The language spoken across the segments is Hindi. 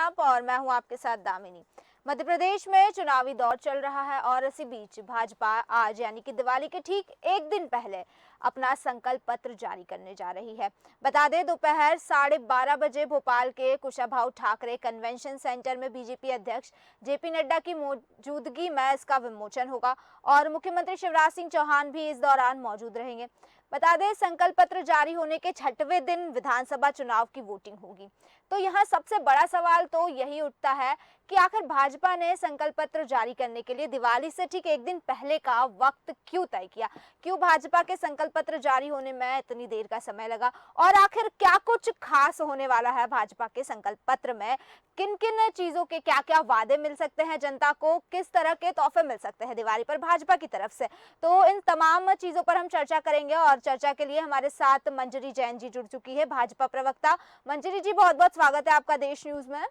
आप और मैं हूं आपके साथ दामिनी। मध्य प्रदेश में चुनावी दौर चल रहा है और इसी बीच भाजपा आज यानी कि दिवाली के ठीक एक दिन पहले अपना संकल्प पत्र जारी करने जा रही है। बता दें दोपहर 12:30 बजे भोपाल के कुशाभाऊ ठाकरे कन्वेंशन सेंटर में बीजेपी अध्यक्ष जेपी नड्डा की मौजूदगी में इसका विमोचन होगा और मुख्यमंत्री शिवराज सिंह चौहान भी इस दौरान मौजूद रहेंगे। बता दें संकल्प पत्र जारी होने के 6वें दिन विधानसभा चुनाव की वोटिंग होगी। तो यहाँ सबसे बड़ा सवाल तो यही उठता है कि आखिर भाजपा ने संकल्प पत्र जारी करने के लिए दिवाली से ठीक एक दिन पहले का वक्त क्यों तय किया, क्यों भाजपा के संकल्प पत्र जारी होने में इतनी देर का समय लगा और आखिर क्या कुछ खास होने वाला है भाजपा के संकल्प पत्र में, किन किन चीजों के क्या क्या वादे मिल सकते हैं जनता को, किस तरह के तोहफे मिल सकते हैं दिवाली पर भाजपा की तरफ से। तो इन तमाम चीजों पर हम चर्चा करेंगे और चर्चा के लिए हमारे साथ मंजरी जैन जी जुड़ चुकी है, भाजपा प्रवक्ता। मंजरी जी, बहुत बहुत स्वागत है आपका देश न्यूज में।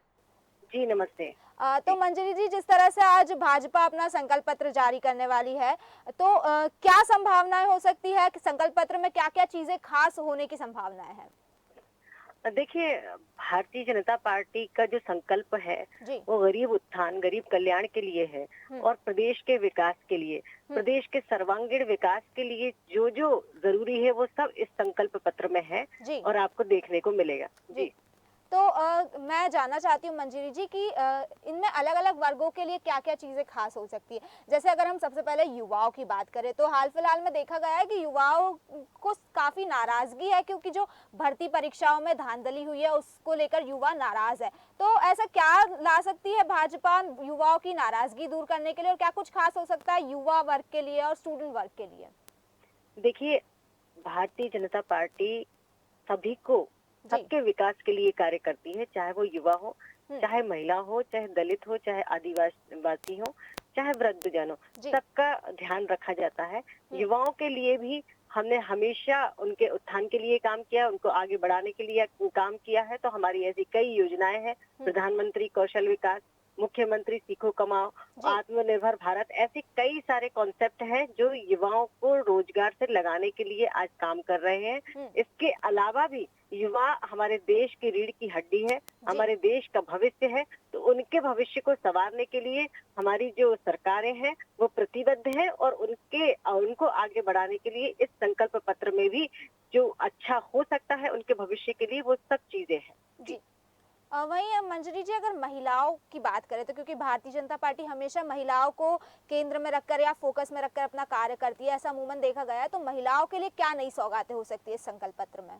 जी नमस्ते। तो मंजरी जी, जिस तरह से आज भाजपा अपना संकल्प पत्र जारी करने वाली है, तो क्या संभावनाएं हो सकती है कि संकल्प पत्र में क्या क्या चीजें खास होने की संभावनाएं हैं? देखिए, भारतीय जनता पार्टी का जो संकल्प है जी। वो गरीब उत्थान, गरीब कल्याण के लिए है और प्रदेश के विकास के लिए, प्रदेश के सर्वांगीण विकास के लिए जो जो जरूरी है वो सब इस संकल्प पत्र में है जी। और आपको देखने को मिलेगा। जी। तो मैं जानना चाहती हूँ मंजरी जी कि इनमें अलग अलग वर्गों के लिए क्या क्या चीज़ें खास हो सकती है। जैसे अगर हम सबसे पहले युवाओं की बात करें तो हाल फिलहाल में देखा गया है कि युवाओं को काफ़ी नाराज़गी है, क्योंकि जो भर्ती परीक्षाओं में धांधली हुई है उसको लेकर युवा नाराज़ है। तो ऐसा क्या ला सकती है भाजपा युवाओं की नाराज़गी दूर करने के लिए, और क्या कुछ खास हो सकता है युवा वर्ग के लिए और स्टूडेंट वर्ग के लिए? देखिए, भारतीय जनता पार्टी सभी को, सबके विकास के लिए कार्य करती है, चाहे वो युवा हो, चाहे महिला हो, चाहे दलित हो, चाहे आदिवासी हो, चाहे वृद्धजन हो, सबका ध्यान रखा जाता है। युवाओं के लिए भी हमने हमेशा उनके उत्थान के लिए काम किया, उनको आगे बढ़ाने के लिए काम किया है। तो हमारी ऐसी कई योजनाएं हैं, प्रधानमंत्री कौशल विकास, मुख्यमंत्री सीखो कमाओ, आत्मनिर्भर भारत, ऐसे कई सारे कॉन्सेप्ट हैं जो युवाओं को रोजगार से लगाने के लिए आज काम कर रहे हैं। इसके अलावा भी युवा हमारे देश की रीढ़ की हड्डी है, हमारे देश का भविष्य है, तो उनके भविष्य को संवारने के लिए हमारी जो सरकारें हैं वो प्रतिबद्ध है और उनको आगे बढ़ाने के लिए इस संकल्प पत्र में भी जो अच्छा हो सकता है उनके भविष्य के लिए वो सब चीजें हैं। जी। वहीं मंजरी जी, अगर महिलाओं की बात करें तो क्योंकि भारतीय जनता पार्टी हमेशा महिलाओं को केंद्र में रखकर या फोकस में रखकर अपना कार्य करती है, ऐसा अमूमन देखा गया है, तो महिलाओं के लिए क्या नई सौगातें हो सकती है इस संकल्प पत्र में?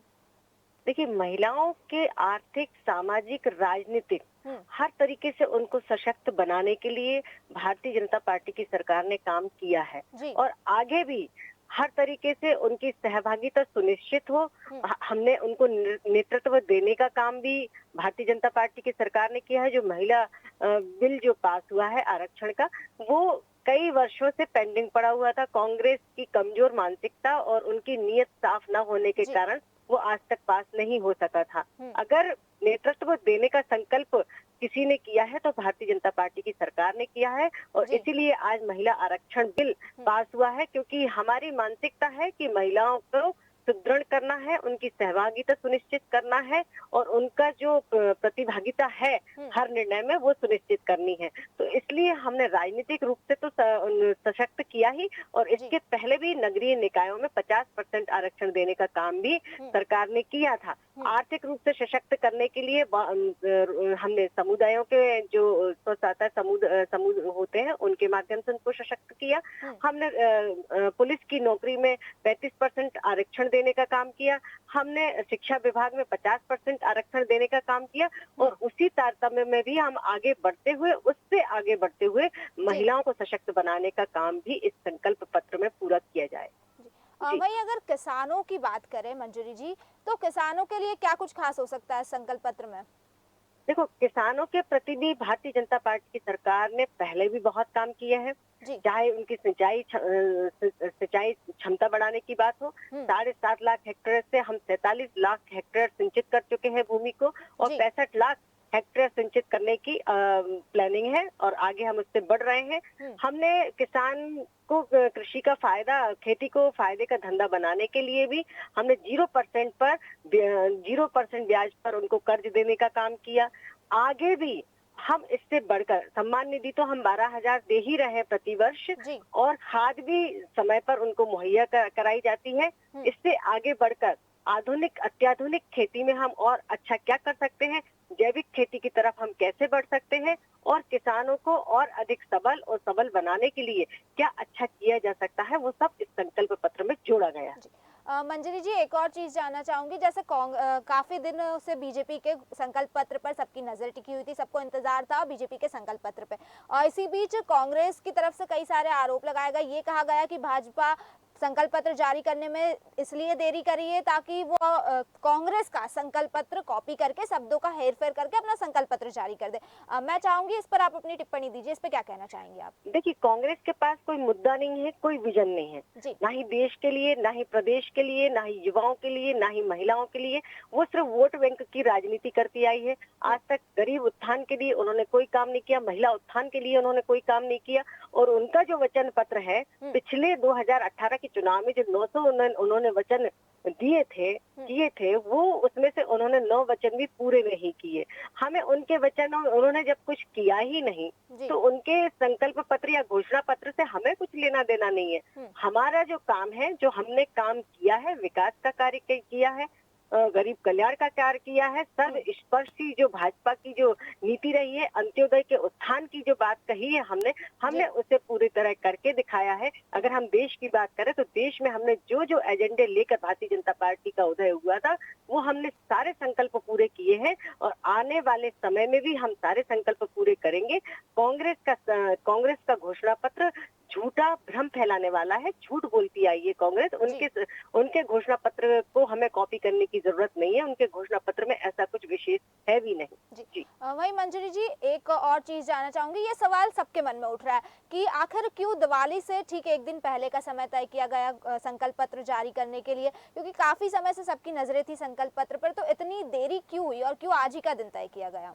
देखिए, महिलाओं के आर्थिक, सामाजिक, राजनीतिक हर तरीके से उनको सशक्त बनाने के लिए भारतीय जनता पार्टी की सरकार ने काम किया है और आगे भी हर तरीके से उनकी सहभागिता सुनिश्चित हो। हमने उनको नेतृत्व देने का काम भी भारतीय जनता पार्टी की सरकार ने किया है। जो महिला बिल जो पास हुआ है आरक्षण का, वो कई वर्षों से पेंडिंग पड़ा हुआ था। कांग्रेस की कमजोर मानसिकता और उनकी नीयत साफ न होने के कारण वो आज तक पास नहीं हो सका था। अगर नेतृत्व देने का संकल्प किसी ने किया है तो भारतीय जनता पार्टी की सरकार ने किया है और इसीलिए आज महिला आरक्षण बिल पास हुआ है, क्योंकि हमारी मानसिकता है कि महिलाओं को सुदृढ़ करना है, उनकी सहभागिता सुनिश्चित करना है और उनका जो प्रतिभागिता है हर निर्णय में वो सुनिश्चित करनी है। तो इसलिए हमने राजनीतिक रूप से तो सशक्त किया ही, और इसके पहले भी नगरीय निकायों में 50% आरक्षण देने का काम भी सरकार ने किया था। आर्थिक रूप से सशक्त करने के लिए हमने समुदायों के जो स्वसहायता समूह होते हैं उनके माध्यम से उनको सशक्त किया। हमने पुलिस की नौकरी में 35% आरक्षण देने का काम किया। हमने शिक्षा विभाग में 50% आरक्षण देने का काम किया और उसी तारतम्य में भी हम आगे बढ़ते हुए, उससे आगे बढ़ते हुए महिलाओं को सशक्त बनाने का काम भी इस संकल्प पत्र में पूरा किया जाए। वहीं अगर किसानों की बात करें मंजरी जी, तो किसानों के लिए क्या कुछ खास हो सकता है संकल्प पत्र में? देखो, किसानों के प्रति भी भारतीय जनता पार्टी की सरकार ने पहले भी बहुत काम किया है। चाहे उनकी सिंचाई क्षमता बढ़ाने की बात हो, 7.5 लाख हेक्टेयर से हम 43 लाख हेक्टेयर सिंचित कर चुके हैं भूमि को और 65 लाख हेक्टेयर सिंचित करने की प्लानिंग है और आगे हम उससे बढ़ रहे हैं। हमने किसान को कृषि का फायदा, खेती को फायदे का धंधा बनाने के लिए भी हमने 0% ब्याज पर उनको कर्ज देने का काम किया। आगे भी हम इससे बढ़कर सम्मान निधि तो हम 12,000 दे ही रहे हैं प्रतिवर्ष, और खाद भी समय पर उनको मुहैया कराई जाती है। इससे आगे बढ़कर अत्याधुनिक खेती में हम और अच्छा क्या कर सकते हैं, जैविक खेती की तरफ हम कैसे बढ़ सकते हैं, और किसानों को और अधिक सबल बनाने के लिए क्या अच्छा किया जा सकता है, वो सब इस संकल्प पत्र में जोड़ा गया है। मंजरी जी, एक और चीज जानना चाहूंगी, जैसे काफी दिनों से बीजेपी के संकल्प पत्र पर सबकी नजर टिकी हुई थी, सबको इंतजार था बीजेपी के संकल्प पत्र पे, और इसी बीच कांग्रेस की तरफ से कई सारे आरोप लगाए गए। ये कहा गया कि भाजपा संकल्प पत्र जारी करने में इसलिए देरी करी है ताकि वो कांग्रेस का संकल्प पत्र कॉपी करके शब्दों का हेरफेर करके अपना संकल्प पत्र जारी कर दे। मैं चाहूंगी इस पर आप अपनी टिप्पणी दीजिए, इस पे क्या कहना चाहेंगे आप? देखिए, कांग्रेस के पास कोई मुद्दा नहीं है, कोई विजन नहीं है, ना ही देश के लिए, ना ही प्रदेश के लिए, ना ही युवाओं के लिए, ना ही महिलाओं के लिए। वो सिर्फ वोट बैंक की राजनीति करती आई है। आज तक गरीब उत्थान के लिए उन्होंने कोई काम नहीं किया, महिला उत्थान के लिए उन्होंने कोई काम नहीं किया। और उनका जो वचन पत्र है, पिछले 2018 के चुनाव में जो 900 उन्होंने वचन किए थे, वो उसमें से उन्होंने 9 वचन भी पूरे नहीं किए। हमें उनके वचन, उन्होंने जब कुछ किया ही नहीं, तो उनके संकल्प पत्र या घोषणा पत्र से हमें कुछ लेना देना नहीं है। हमारा जो काम है, जो हमने काम किया है, विकास का कार्य किया है, गरीब कल्याण का कार्य किया है, सर्वस्पर्शी जो भाजपा की जो नीति रही है, अंत्योदय के उत्थान की जो बात कही है हमने उसे पूरी तरह करके दिखाया है। अगर हम देश की बात करें तो देश में हमने जो जो एजेंडे लेकर भारतीय जनता पार्टी का उदय हुआ था, वो हमने सारे संकल्प पूरे किए हैं, और आने वाले समय में भी हम सारे संकल्प पूरे करेंगे। कांग्रेस का घोषणा पत्र झूठा भ्रम फैलाने वाला है, झूठ बोलती आई है कांग्रेस। उनके घोषणा पत्र को हमें कॉपी करने की जरूरत नहीं है, उनके घोषणा पत्र में ऐसा कुछ विशेष है भी नहीं। जी। वही मंजरी जी, एक और चीज जानना चाहूंगी, ये सवाल सबके मन में उठ रहा है कि आखिर क्यों दिवाली से ठीक एक दिन पहले का समय तय किया गया संकल्प पत्र जारी करने के लिए, क्योंकि काफी समय से सबकी नजरें थी संकल्प पत्र पर, तो इतनी देरी क्यों हुई और क्यों आज ही का दिन तय किया गया?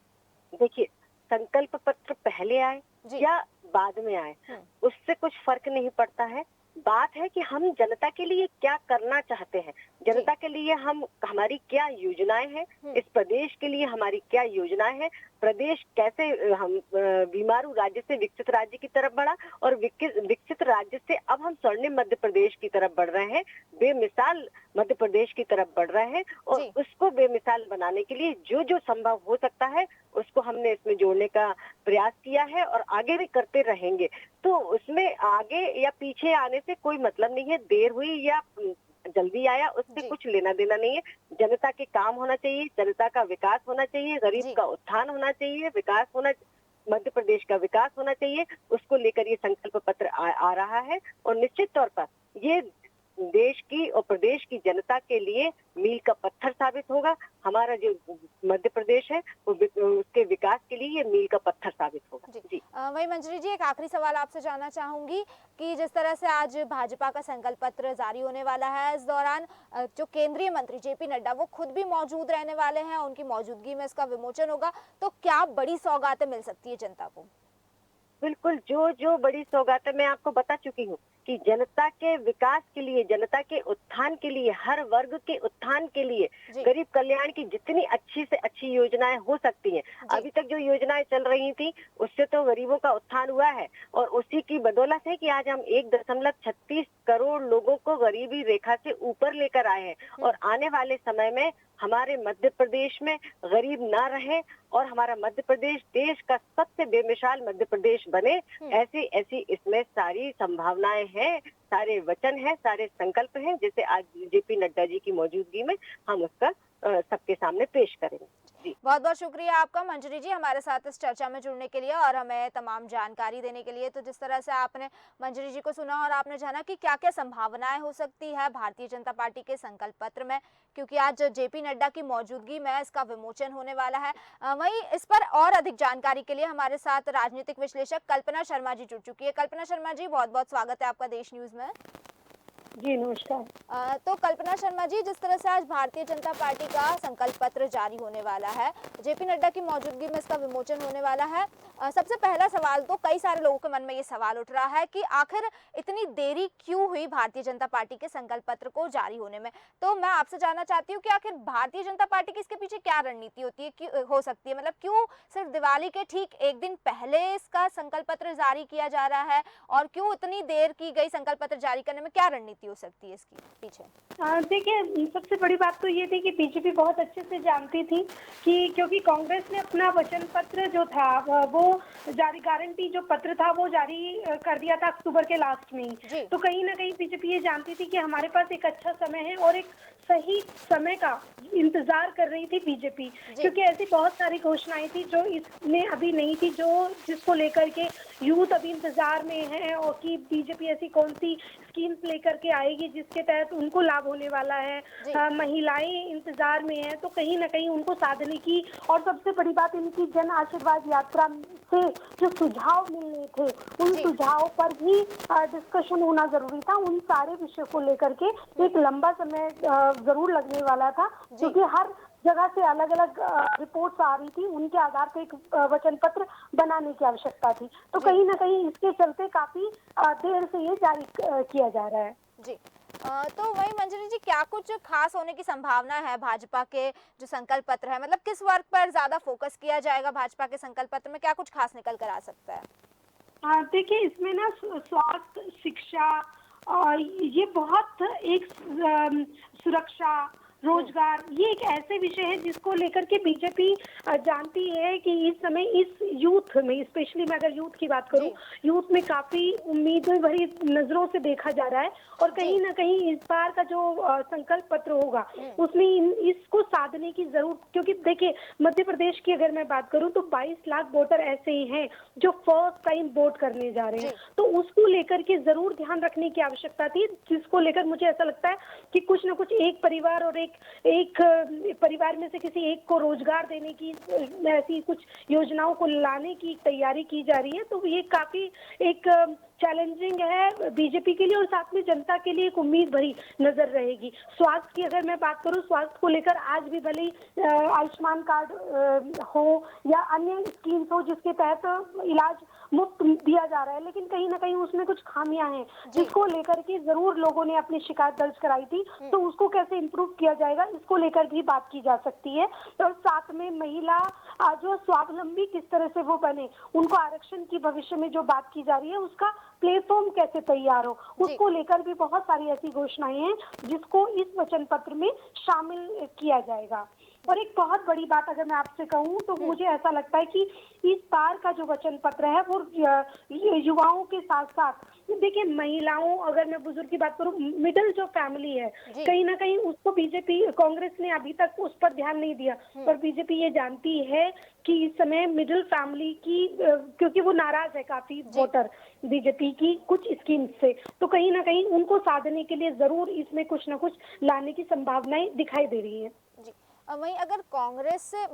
देखिए, संकल्प पत्र पहले आए या बाद में आए, उससे कुछ फर्क नहीं पड़ता है। बात है कि हम जनता के लिए क्या करना चाहते हैं, जनता के लिए हमारी क्या योजनाएं हैं, इस प्रदेश के लिए हमारी क्या योजनाएं हैं, प्रदेश कैसे हम बीमारू राज्य से विकसित राज्य की तरफ बढ़ा, और विकसित राज्य से अब हम स्वर्णिम मध्य प्रदेश की तरफ बढ़ रहे हैं, बेमिसाल मध्य प्रदेश की तरफ बढ़ रहे हैं। और उसको बेमिसाल बनाने के लिए जो जो संभव हो सकता है, उसको हमने इसमें जोड़ने का प्रयास किया है और आगे भी करते रहेंगे। तो उसमें आगे या पीछे आने से कोई मतलब नहीं है, देर हुई या जल्दी आया उससे कुछ लेना देना नहीं है। जनता के काम होना चाहिए, जनता का विकास होना चाहिए, गरीब का उत्थान होना चाहिए, मध्य प्रदेश का विकास होना चाहिए, उसको लेकर ये संकल्प पत्र आ रहा है। और निश्चित तौर पर ये देश की और प्रदेश की जनता के लिए मील का पत्थर साबित होगा। हमारा जो मध्य प्रदेश है उसके विकास के लिए ये मील का पत्थर साबित होगा। जी। वही मंजरी जी, एक आखिरी सवाल आपसे जानना चाहूंगी कि जिस तरह से आज भाजपा का संकल्प पत्र जारी होने वाला है, इस दौरान जो केंद्रीय मंत्री जेपी नड्डा वो खुद भी मौजूद रहने वाले हैं, उनकी मौजूदगी में इसका विमोचन होगा, तो क्या बड़ी सौगातें मिल सकती है जनता को? बिल्कुल, जो बड़ी सौगातें मैं आपको बता चुकी हूँ कि जनता के विकास के लिए, जनता के उत्थान के लिए, हर वर्ग के उत्थान के लिए, गरीब कल्याण की जितनी अच्छी से अच्छी योजनाएं हो सकती हैं। अभी तक जो योजनाएं चल रही थी उससे तो गरीबों का उत्थान हुआ है, और उसी की बदौलत है कि आज हम 1.36 करोड़ लोगों को गरीबी रेखा से ऊपर लेकर आए हैं। और आने वाले समय में हमारे मध्य प्रदेश में गरीब ना रहे और हमारा मध्य प्रदेश देश का सबसे बेमिसाल मध्य प्रदेश बने, ऐसी इसमें सारी संभावनाएं हैं, सारे वचन हैं, सारे संकल्प हैं, जैसे आज जेपी नड्डा जी की मौजूदगी में हम उसका सबके सामने पेश करेंगे। बहुत बहुत शुक्रिया आपका मंजरी जी, हमारे साथ इस चर्चा में जुड़ने के लिए और हमें तमाम जानकारी देने के लिए। तो जिस तरह से आपने मंजरी जी को सुना और आपने जाना कि क्या क्या संभावनाएं हो सकती है भारतीय जनता पार्टी के संकल्प पत्र में, क्योंकि आज जेपी नड्डा की मौजूदगी में इसका विमोचन होने वाला है। वहीं इस पर और अधिक जानकारी के लिए हमारे साथ राजनीतिक विश्लेषक कल्पना शर्मा जी जुड़ चुकी है। कल्पना शर्मा जी, बहुत बहुत स्वागत है आपका देश न्यूज में। जी नमस्कार। तो कल्पना शर्मा जी, जिस तरह से आज भारतीय जनता पार्टी का संकल्प पत्र जारी होने वाला है, जेपी नड्डा की मौजूदगी में इसका विमोचन होने वाला है, सबसे पहला सवाल तो कई सारे लोगों के मन में ये सवाल उठ रहा है कि आखिर इतनी देरी क्यों हुई भारतीय जनता पार्टी के संकल्प पत्र को जारी होने में। तो मैं आपसे जानना चाहती हूँ कि आखिर भारतीय जनता पार्टी की इसके पीछे क्या रणनीति होती है, क्यों हो सकती है, मतलब क्यों सिर्फ दिवाली के ठीक एक दिन पहले इसका संकल्प पत्र जारी किया जा रहा है, और क्यों इतनी देर की गई संकल्प पत्र जारी करने में, क्या रणनीति हो सकती है इसकी पीछे? देखिए, सबसे बड़ी बात तो ये थी कि बीजेपी बहुत अच्छे से जानती थी कि क्योंकि कांग्रेस ने अपना वचन पत्र जो था वो जारी, गारंटी जो पत्र था वो जारी कर दिया था अक्टूबर के लास्ट में ही। तो कहीं ना कहीं बीजेपी ये जानती थी कि हमारे पास एक अच्छा समय है और एक सही समय का इंतजार कर रही थी बीजेपी, क्योंकि ऐसी बहुत सारी घोषणाएं थी जो इसमें अभी नहीं थी, जो जिसको लेकर के यूथ अभी इंतजार में है, और कि बीजेपी ऐसी कौन सी स्कीम्स लेकर के आएगी जिसके तहत उनको लाभ होने वाला है। महिलाएं इंतजार में हैं, तो कहीं ना कहीं उनको साधने की, और सबसे बड़ी बात इनकी जन आशीर्वाद यात्रा से जो सुझाव मिलने थे उन सुझाव पर भी डिस्कशन होना जरूरी था। उन सारे विषयों को लेकर के एक लंबा समय जरूर लगने वाला था, क्योंकि हर जगह से अलग अलग रिपोर्ट्स आ रही थी, उनके आधार पर एक वचन पत्र बनाने की आवश्यकता थी। तो कहीं ना कहीं इसके चलते काफी देर से ये जारी किया जा रहा है। जी, तो वही मंजरी जी, क्या कुछ खास होने की संभावना है भाजपा के जो संकल्प पत्र है, मतलब किस वर्ग पर ज्यादा फोकस किया जाएगा भाजपा के संकल्प पत्र में, क्या कुछ खास निकल कर आ सकता है? देखिए, इसमें ना स्वास्थ्य, शिक्षा, ये बहुत एक सुरक्षा, रोजगार, ये एक ऐसे विषय है जिसको लेकर के बीजेपी जानती है कि इस समय इस यूथ में, स्पेशली मैं अगर यूथ की बात करूं, यूथ में काफी उम्मीदें भरी नजरों से देखा जा रहा है, और कहीं ना कहीं इस बार का जो संकल्प पत्र होगा उसमें इसको साधने की जरूरत, क्योंकि देखिए मध्य प्रदेश की अगर मैं बात करूं तो 22 लाख वोटर ऐसे ही हैं जो फर्स्ट टाइम वोट करने जा रहे हैं, तो उसको लेकर के जरूर ध्यान रखने की आवश्यकता थी, जिसको लेकर मुझे ऐसा लगता है कि कुछ ना कुछ एक परिवार और एक परिवार में से किसी एक को रोजगार देने की, ऐसी कुछ योजनाओं को लाने की तैयारी की जा रही है। तो ये काफी एक चैलेंजिंग है बीजेपी के लिए, और साथ में जनता के लिए एक उम्मीद भरी नजर रहेगी। स्वास्थ्य की अगर मैं बात करूं, स्वास्थ्य को लेकर आज भी भले ही आयुष्मान कार्ड हो या अन्य स्कीम्स हो जिसके तहत इलाज मुफ्त दिया जा रहा है, लेकिन कहीं ना कहीं उसमें कुछ खामियां हैं जिसको लेकर के जरूर लोगों ने अपनी शिकायत दर्ज कराई थी। तो उसको कैसे इम्प्रूव किया जाएगा, इसको लेकर भी बात की जा सकती है। और साथ में महिला जो स्वावलंबी किस तरह से वो बने, उनको आरक्षण की भविष्य में जो बात की जा रही है उसका प्लेटफॉर्म कैसे तैयार हो, उसको लेकर भी बहुत सारी ऐसी घोषणाएं हैं जिसको इस वचन पत्र में शामिल किया जाएगा। और एक बहुत बड़ी बात अगर मैं आपसे कहूं तो मुझे ऐसा लगता है कि इस बार का जो वचन पत्र है वो युवाओं के साथ साथ, देखिए महिलाओं, अगर मैं बुजुर्ग की बात करूं, मिडिल जो फैमिली है कहीं ना कहीं उसको बीजेपी, कांग्रेस ने अभी तक उस पर ध्यान नहीं दिया, पर बीजेपी ये जानती है कि इस समय मिडिल फैमिली की, क्योंकि वो नाराज है काफी वोटर बीजेपी की कुछ स्कीम से, तो कहीं ना कहीं उनको साधने के लिए जरूर इसमें कुछ ना कुछ लाने की संभावनाएं दिखाई दे रही है। वहीं अगर कांग्रेस से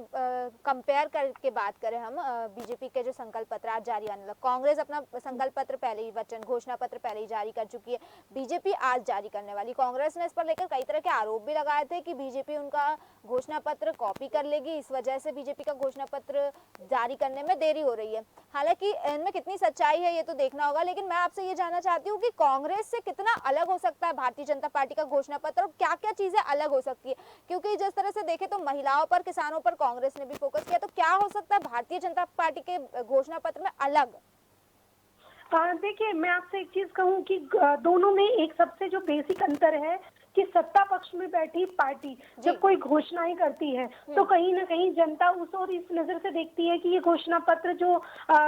कंपेयर करके बात करें हम, बीजेपी के जो संकल्प पत्र आज जारी आने लगा, कांग्रेस अपना संकल्प पत्र पहले ही, वचन घोषणा पत्र पहले ही जारी कर चुकी है, बीजेपी आज जारी करने वाली। कांग्रेस ने इस पर लेकर कई तरह के आरोप भी लगाए थे कि बीजेपी उनका घोषणा पत्र कॉपी कर लेगी, इस वजह से बीजेपी का घोषणा पत्र जारी करने में देरी हो रही है। हालांकि इनमें कितनी सच्चाई है ये तो देखना होगा, लेकिन मैं आपसे ये जानना चाहती हूँ कि कांग्रेस से कितना अलग हो सकता है भारतीय जनता पार्टी का घोषणा पत्र, और क्या क्या चीजें अलग हो सकती है, क्योंकि जिस तरह से तो महिलाओं पर, किसानों पर कांग्रेस ने भी फोकस किया, तो क्या हो सकता है भारतीय जनता पार्टी के घोषणा पत्र में अलग? देखिए, मैं आपसे एक चीज कहूं कि दोनों में एक सबसे जो बेसिक अंतर है कि सत्ता पक्ष में बैठी पार्टी जब कोई घोषणाएं करती है तो कहीं ना कहीं जनता उस और इस नजर से देखती है कि ये घोषणा पत्र जो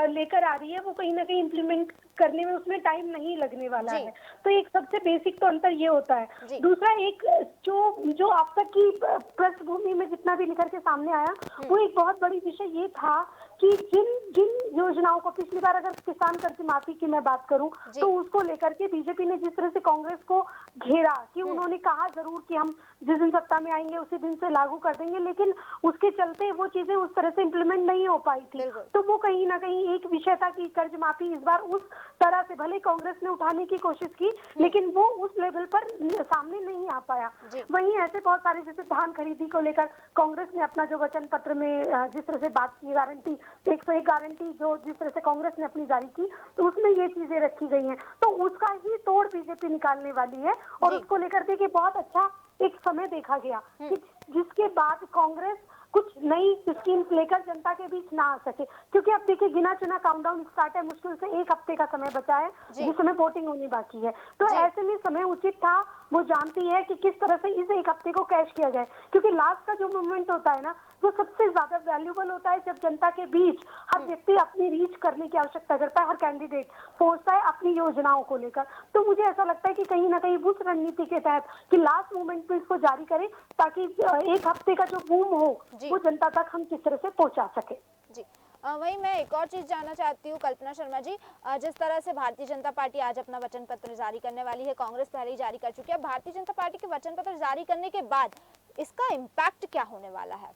लेकर आ रही है वो कहीं ना कहीं इम्प्लीमेंट करने में उसमें टाइम नहीं लगने वाला है। तो एक सबसे बेसिक तो अंतर ये होता है। दूसरा, एक जो अब तक की पृष्ठभूमि में जितना भी निकल के सामने आया वो एक बहुत बड़ी विषय ये था कि जिन योजनाओं को, पिछली बार अगर किसान कर्ज माफी की मैं बात करूं तो उसको लेकर के बीजेपी ने जिस तरह से कांग्रेस को घेरा कि उन्होंने कहा जरूर कि हम जिस दिन सत्ता में आएंगे उसी दिन से लागू कर देंगे, लेकिन उसके चलते चलते वो चीजें उस तरह से इम्प्लीमेंट नहीं हो पाई थी। तो वो कहीं ना कहीं एक विषय था कि कर्ज माफी इस बार उस तरह से भले कांग्रेस ने उठाने की कोशिश की, लेकिन वो उस लेवल पर सामने नहीं आ पाया। वहीं ऐसे बहुत सारे, जैसे धान खरीदी को लेकर कांग्रेस ने अपना जो वचन पत्र में जिस तरह से बात की, गारंटी 101 गारंटी जो जिस तरह से कांग्रेस ने अपनी जारी की, तो उसमें ये चीजें रखी गई हैं। तो उसका ही तोड़ बीजेपी निकालने वाली है और उसको लेकर देखिए बहुत अच्छा एक समय देखा गया कि जिसके बाद कांग्रेस कुछ नई स्कीम्स लेकर जनता के बीच ना आ सके, क्योंकि अब देखिए गिना चुना काउंटडाउन स्टार्ट है, मुश्किल से 1 हफ्ते का समय बचा है जिसमें वोटिंग होनी बाकी है। तो ऐसे में समय उचित था, वो जानती है कि किस तरह से इस 1 हफ्ते को कैश किया जाए, क्योंकि लास्ट का जो मोमेंट होता है ना वो सबसे ज्यादा वैल्यूबल होता है जब जनता के बीच हर व्यक्ति अपनी रीच करने की आवश्यकता करता है, हर कैंडिडेट पहुंचता है अपनी योजनाओं को लेकर। तो मुझे ऐसा लगता है कि कहीं ना कहीं उस रणनीति के तहत कि लास्ट मोमेंट पे इसको जारी करें ताकि 1 हफ्ते का जो बूम हो वो जनता तक हम किस तरह से पहुंचा सके। जी वहीं मैं एक और चीज जानना चाहती हूँ कल्पना शर्मा जी, जिस तरह से भारतीय जनता पार्टी आज अपना वचन पत्र जारी करने वाली है, कांग्रेस पहले ही जारी कर चुकी है, भारतीय जनता पार्टी के वचन पत्र जारी करने के बाद इसका इम्पैक्ट क्या होने वाला है?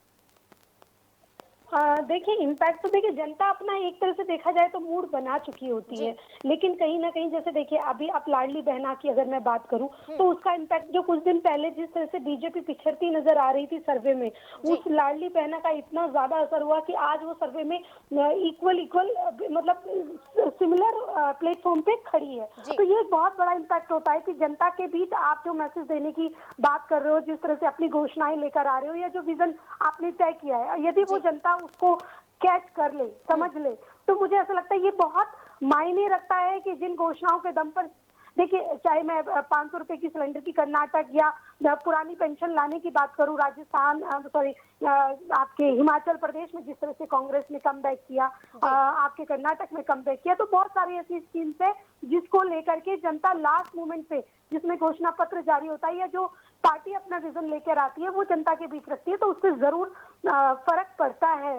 देखिए इम्पैक्ट तो देखिए जनता अपना एक तरह से देखा जाए तो मूड बना चुकी होती है, लेकिन कहीं ना कहीं जैसे देखिए अभी आप लाडली बहना की अगर मैं बात करूं तो उसका इम्पैक्ट जो कुछ दिन पहले जिस तरह से बीजेपी पिछड़ती नजर आ रही थी सर्वे में, उस लाडली बहना का इतना ज्यादा असर हुआ कि आज वो सर्वे में इक्वल मतलब सिमिलर प्लेटफॉर्म पे खड़ी है। तो ये एक बहुत बड़ा इम्पैक्ट होता है कि जनता के बीच आप जो मैसेज देने की बात कर रहे हो, जिस तरह से अपनी घोषणाएं लेकर आ रहे हो या जो विजन आपने तय किया है, यदि वो जनता उसको कैच कर ले, समझ ले, तो मुझे ऐसा लगता है ये बहुत मायने रखता है कि जिन घोषणाओं के दम पर देखिए, चाहे मैं 500 रुपए की सिलेंडर की कर्नाटक या पुरानी पेंशन लाने की बात करूं, राजस्थान आपके हिमाचल प्रदेश में जिस तरह से कांग्रेस ने कम बैक किया, आपके कर्नाटक में कम बैक किया, तो बहुत सारी ऐसी स्कीम्स है जिसको लेकर के जनता लास्ट मोमेंट पे जिसमें घोषणा पत्र जारी होता है या जो पार्टी अपना विजन लेकर आती है वो जनता के बीच रखती है, तो उससे जरूर फर्क पड़ता है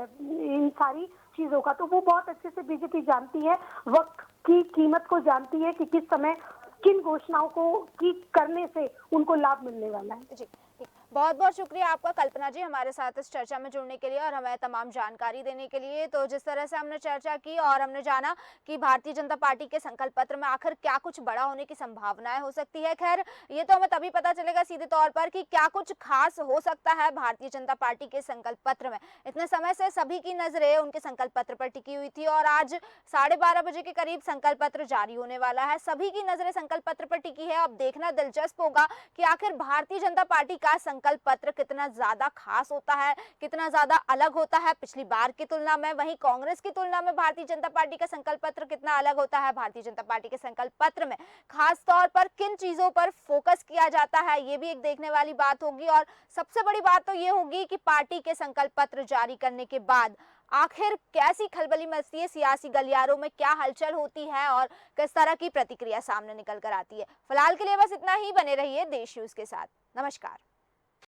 इन सारी चीजों का। तो वो बहुत अच्छे से बीजेपी जानती है, वक्त की कीमत को जानती है कि किस समय किन घोषणाओं को की करने से उनको लाभ मिलने वाला है। जी बहुत बहुत शुक्रिया आपका कल्पना जी हमारे साथ इस चर्चा में जुड़ने के लिए और हमें तमाम जानकारी देने के लिए। तो जिस तरह से हमने चर्चा की और हमने जाना कि भारतीय जनता पार्टी के संकल्प पत्र में आखिर क्या कुछ बड़ा होने की संभावनाएं हो सकती है, खैर ये तो हमें तभी पता चलेगा सीधे तौर पर कि क्या कुछ खास हो सकता है भारतीय जनता पार्टी के संकल्प पत्र में। इतने समय से सभी की नजरें उनके संकल्प पत्र पर टिकी हुई थी और आज 12:30 बजे के करीब संकल्प पत्र जारी होने वाला है, सभी की नजरें संकल्प पत्र पर टिकी है। अब देखना दिलचस्प होगा कि आखिर भारतीय जनता पार्टी का संकल्प पत्र कितना ज्यादा खास होता है, कितना ज्यादा अलग होता है पिछली बार की तुलना में। वहीं कांग्रेस की तुलना में भारतीय जनता पार्टी का संकल्प पत्र कितना अलग होता है, भारतीय जनता पार्टी के संकल्प पत्र में खास तौर पर किन चीजों पर फोकस किया जाता है, ये भी एक देखने वाली बात होगी। और सबसे बड़ी बात तो ये होगी कि पार्टी के संकल्प पत्र जारी करने के बाद आखिर कैसी खलबली मचती है, सियासी गलियारों में क्या हलचल होती है और किस तरह की प्रतिक्रिया सामने निकल कर आती है। फिलहाल के लिए बस इतना ही, बने रहिए देश न्यूज के साथ। नमस्कार।